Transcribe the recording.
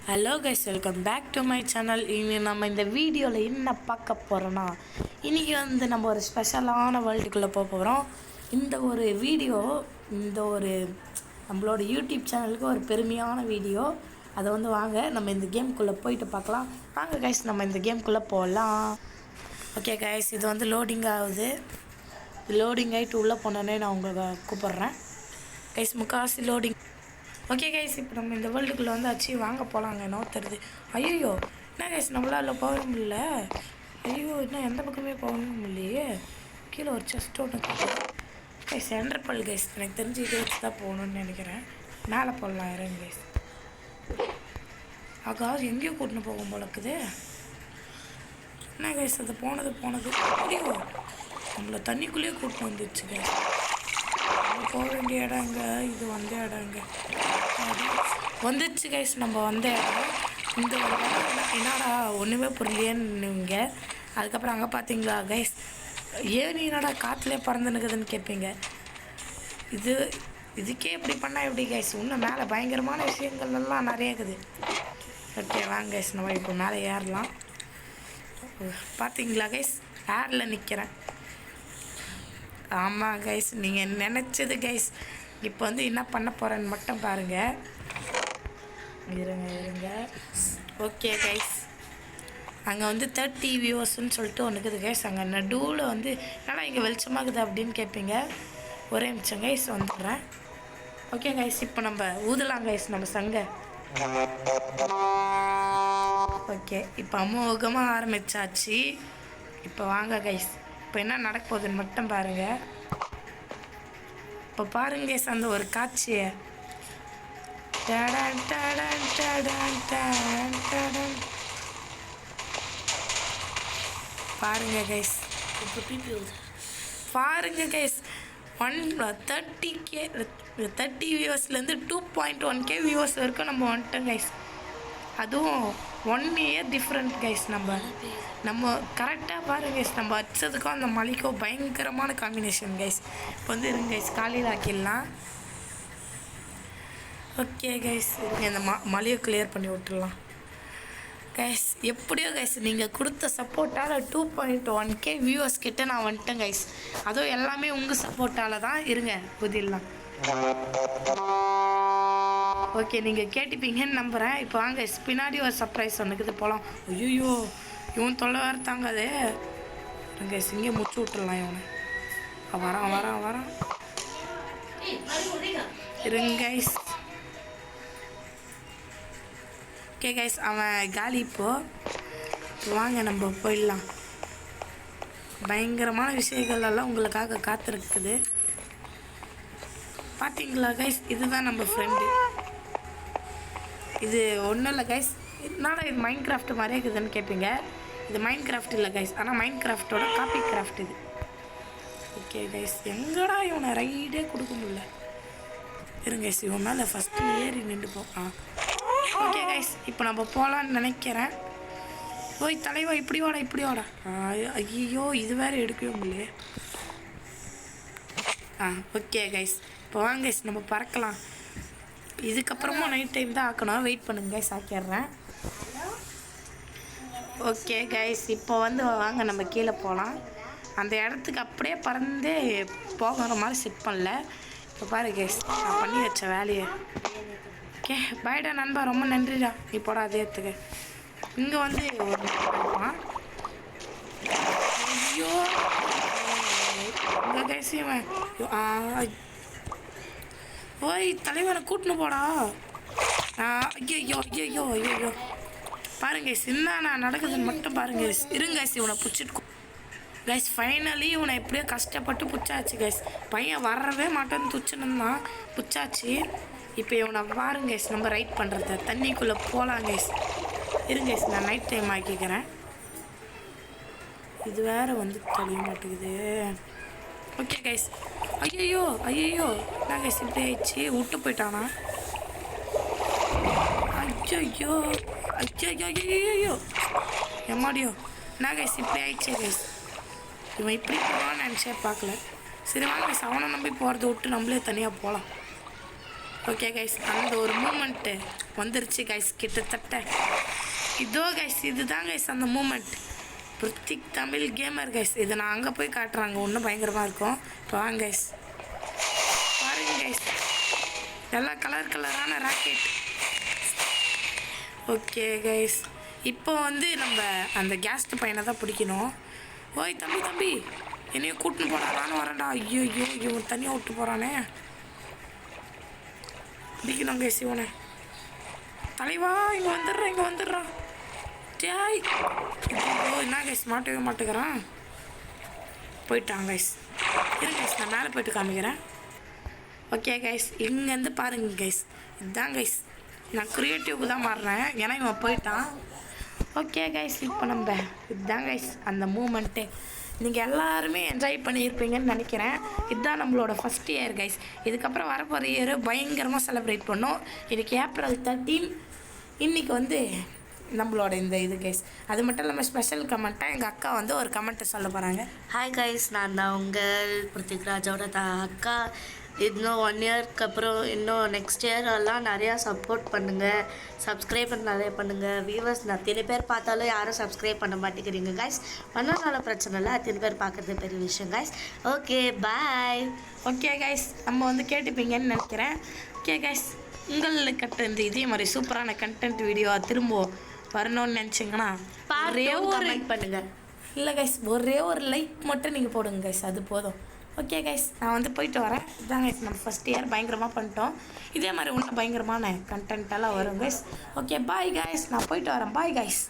Hello guys, welcome back to my channel. இனி நம்ம இந்த வீடியோவில் என்ன பார்க்க போகிறோன்னா, இன்றைக்கி நம்ம ஒரு ஸ்பெஷலான வேர்ல்டுக்குள்ளே போக போகிறோம். இந்த ஒரு வீடியோ நம்மளோட யூடியூப் சேனலுக்கு ஒரு பெருமையான வீடியோ. அதை வாங்க நம்ம இந்த கேம்குள்ளே போயிட்டு பார்க்கலாம். வாங்க கைஸ், நம்ம இந்த கேம்குள்ளே போகலாம். ஓகே கைஸ், இது லோடிங் ஆகுது. லோடிங் ஆகிட்டு உள்ளே போனோன்னே நான் உங்களை கூப்பிட்றேன் கைஸ். முக்கால்வாசி லோடிங். ஓகே கைஸ், இப்போ நம்ம இந்த வேர்ல்டுக்குள்ளே வந்தாச்சு. வாங்க போகலாங்க. என்ன தருது? ஐயோ, என்ன கைஸ் நம்மளால் போக முடியல. ஐயோ, இன்னும் எந்த பக்கமே போகணும் இல்லையே. கீழே ஒரு செஸ்ட் ஒன்று கைஸ். சென்ட்ரல் கைஸ், எனக்கு தெரிஞ்சு கைஸ் தான் போகணுன்னு நினைக்கிறேன். மேலே போடலாம் இறங்க கைஸ். ஆகா, எங்கேயோ கூட்டின்னு போகும் போலக்குது. என்ன கைஸ் அது போனது அப்படியோ நம்மளை தண்ணிக்குள்ளேயே கூட்டின்னு வந்துடுச்சு கைஸ். போக வேண்டிய இடங்க இது இடங்க வந்துடுச்சு கைஸ். நம்ம வந்த இடம் இந்த ஒரு என்னடா ஒன்றுமே புரியலையேன்னுங்க. அதுக்கப்புறம் அங்கே பார்த்தீங்களா கைஸ், ஏன் என்னடா காற்றுலேயே பறந்துனுக்குதுன்னு கேட்பீங்க. இதுக்கே இப்படி பண்ணால் எப்படி கைஸ்? இன்னும் மேலே பயங்கரமான விஷயங்கள் எல்லாம் நிறைய இருக்குது. ஓகே வாங்க கைஸ், நம்ம இப்போ மேலே ஏறலாம். பார்த்தீங்களா கைஸ், ஏரில் நிற்கிறேன். ஆமாம் கைஸ், நீங்கள் நினச்சது கைஸ். இப்போ என்ன பண்ண போகிறேன்னு மட்டும் பாருங்கள். இருங்க. ஓகே கைஸ், அங்கே 30 வியூவர்ஸ்ன்னு சொல்லிட்டு ஒன்று இருக்குது கைஸ். அங்கே நடுவில் என்னடா இங்கே வெளிச்சமாகுது அப்படின்னு கேட்பீங்க. ஒரே நிமிஷம் கைஸ், வந்துடுறேன். ஓகே கைஸ், இப்போ நம்ம ஊதலாம் கைஸ் நம்ம சங்க. ஓகே, இப்போ அமோகமாக ஆரம்பித்தாச்சு. இப்போ வாங்க கைஸ், இப்போ என்ன நடக்க போகுதுன்னு மட்டும் பாருங்கள். இப்போ பாருங்க கைஸ், அந்த ஒரு காட்சியை பாருங்க கைஸ். பாருங்க கைஸ், 30 வியூவர்ஸ்லேருந்து 2.1K வியூவர்ஸ் வரைக்கும் நம்ம வந்துட்டோம் கைஸ். அதுவும் 1 இயர் டிஃப்ரெண்ட் கைஸ். நம்ம கரெக்டாக பாருங்க கைஸ், நம்ம வச்சதுக்கும் அந்த மலைக்கும் பயங்கரமான காம்பினேஷன் கைஸ். இப்போ இருங்க கைஸ், காலையில் ஆக்கிடலாம். ஓகே கைஸ், இந்த மலையை கிளியர் பண்ணி விட்டுடலாம் கைஸ். எப்படியோ கைஸ், நீங்கள் கொடுத்த சப்போர்ட்டால் 2.1K வியூவர்ஸ் கிட்ட நான் வந்துட்டேன் கைஸ். அதுவும் எல்லாமே உங்கள் சப்போர்ட்டால் தான். இருங்க புதிடலாம். ஓகே, நீங்கள் கேட்டுப்பீங்கன்னு நம்புகிறேன். இப்போ வாங்க பின்னாடி ஒரு சர்ப்ரைஸ் ஒன்றுக்குது போகலாம். ஐயோ, இவன் தொல்லை வேறு தாங்காதே. இருங்க இங்கே முடிச்சு விட்டுடலாம் இவனை. வரான். இருங்க கைஸ். ஓகே கைஸ், அவன் காலி. இப்போது வாங்க நம்ம போயிடலாம். பயங்கரமான விஷயங்கள் எல்லாம் உங்களுக்காக காத்திருக்குது. பார்த்தீங்களா கைஸ், இதுதான் நம்ம ஃப்ரெண்டு. இது ஒன்றும் இல்லை கைஸ். என்னடா இது மைண்ட் கிராஃப்ட் மாதிரியே இருக்குதுன்னு கேட்பீங்க. இது மைண்ட் கிராஃப்ட் இல்லை கைஸ், ஆனால் மைண்ட் கிராஃப்டோட காப்பி கிராஃப்ட் இது. ஓகே கைஸ், எங்கடா இவனை ரைடே கொடுக்க முடியல. இருங்க கைஸ், இவன் மேலே ஃபஸ்ட்டு ஏறி நின்று போகிறான். ஓகே கைஸ், இப்போ நம்ம போகலான்னு நினைக்கிறேன். ஓய் தலைவா, இப்படி வாடா. ஐயோ, இது வேறு எடுக்கவே முடியலையே. ஓகே கைஸ், இப்போ வாங்க கைஸ் நம்ம பறக்கலாம். இதுக்கப்புறமும் நைட் டைம் தான் ஆக்கணும். வெயிட் பண்ணுங்க கைஸ், ஆக்கிடுறேன். ஓகே கைஸ், இப்போ வாங்க நம்ம கீழே போகலாம். அந்த இடத்துக்கு அப்படியே பறந்தே போகிற மாதிரி செட் பண்ணல. இப்போ பாரு கைஸ், நான் பண்ணி வச்ச வேலையை. ஓகே பாய்டா நண்பா, ரொம்ப நன்றிடா. நீ போடா அதே இடத்துக்கு. இங்கே ஒரு இருப்பான். ஐயோ இங்கே கைஸ், ஓய் தலைவரை கூட்டின்னு போடா. ஐயோ பாருங்க சின்ன நான் நடக்குதுன்னு மட்டும் பாருங்க. இருங்க இவனை பிடிச்சிட்டு கைஸ். ஃபைனலி இவனை எப்படியோ கஷ்டப்பட்டு பிடிச்சாச்சு கைஸ். பையன் வரவே மாட்டேன்னு துச்சுன்னு பிடிச்சாச்சு. இப்போ இவனை பாருங்க கைஸ், நம்ம ரைட் பண்ணுறது தண்ணிக்குள்ளே போகலாம் கைஸ். இருங்க கைஸ், நான் நைட் டைம் ஆக்கிக்கிறேன். இது வேறு தெரிய மாட்டேங்குது. Okay guys. ஐயோ என்ன கைஸ் இப்படி ஆயிடுச்சு? விட்டு போயிட்டானா? ஐயோ எம்மாடியோ, என்ன கைஸ் இப்படி ஆயிடுச்சு கைஸ்? இவன் இப்படி போகலான்னு நினச்சே பார்க்கல. சரி வாங்க கைஸ், அவனை நம்பி போகிறத விட்டு நம்மளே தனியாக போகலாம். ஓகே கைஸ், அந்த ஒரு மூமெண்ட்டு வந்துருச்சு கைஸ் கிட்டத்தட்ட. இதோ கைஸ், இதுதான் கைஸ் அந்த moment. Prithik Tamil gamer guys. இதை நான் அங்கே போய் காட்டுறாங்க, இன்னும் பயங்கரமாக இருக்கும். இப்போ வாங்க கைஸ், பாருங்க கைஸ், எல்லாம் கலர் கலரான ராக்கெட். ஓகே கைஸ், இப்போ வந்து நம்ம அந்த கேஸ்ட் பையனை தான் பிடிக்கணும். ஓய் தம்பி தம்பி, என்னையும் கூட்டின்னு போடா, நானும் வரேன்டா. ஐயோ ஐயோ இவன் தனியாக விட்டு போகிறானே. பிடிக்கணும் கைஸ் இவனை. தலைவா இங்கே வந்துடுறான், இங்கே வந்துடுறான். டேய் என்ன கைஸ், மாட்டவே மாட்டேங்கிறான். போயிட்டான் கைஸ். இருங்க கைஸ், நான் மேலே போய்ட்டு காமிக்கிறேன். ஓகே கைஸ், இங்கேருந்து பாருங்க கைஸ், இதுதான் கைஸ். நான் க்ரியேட்டிவ்க்கு தான் மாறுறேன், ஏன்னா இவன் போயிட்டான். ஓகே கைஸ், இப்போ நம்ம இதுதான் கைஸ் அந்த மூமெண்ட்டு. நீங்கள் எல்லாருமே என்ஜாய் பண்ணியிருப்பீங்கன்னு நினைக்கிறேன். இதுதான் நம்மளோட ஃபஸ்ட் இயர் கைஸ். இதுக்கப்புறம் வரப்போகிற இயர் பயங்கரமாக செலிப்ரேட் பண்ணோம். இன்றைக்கி ஏப்ரல் 13. இன்றைக்கி வந்து நம்மளோட இந்த இது கைஸ். அது மட்டும் இல்லாமல் ஸ்பெஷல் கமெண்ட்டாக எங்கள் அக்கா வந்து ஒரு கமெண்ட்டை சொல்ல போகிறாங்க. ஹாய் கைஸ், நான் தான் உங்கள் பிருத்திக்ராஜோட அக்கா. இன்னும் 1 இயர்க்கு அப்புறம் இன்னும் நெக்ஸ்ட் இயர் எல்லாம் நிறையா சப்போர்ட் பண்ணுங்கள், சப்ஸ்கிரைப் நிறைய பண்ணுங்கள். வியூவர்ஸ் அத்தனை பேர் பார்த்தாலும் யாரும் சப்ஸ்கிரைப் பண்ண மாட்டேங்கிறீங்க கைஸ். பண்ணனால பிரச்சனை இல்லை, அத்தனை பேர் பார்க்குறது பெரிய விஷயம் guys. Okay bye. Okay guys, நம்ம வந்து கேட்டுப்பீங்கன்னு நினைக்கிறேன். ஓகே கைஸ், உங்களுக்கு இதே மாதிரி சூப்பரான கண்டென்ட் வீடியோ திரும்ப வரணும்னு நினச்சிங்கன்னா ஒரே ஒரு லைக் பண்ணுங்கள். இல்லை கைஸ், ஒரே ஒரு லைக் மட்டும் நீங்கள் போடுங்க கைஸ், அது போதும். ஓகே கைஸ், நான் வந்து போயிட்டு வரேன். இதான் கைஸ், நம்ம ஃபஸ்ட் இயர் பயங்கரமாக பண்ணிட்டோம். இதே மாதிரி இன்னும் பயங்கரமான கண்டென்ட்டெல்லாம் வரும் கைஸ். ஓகே பாய் கைஸ், நான் போயிட்டு வரேன். Bye guys.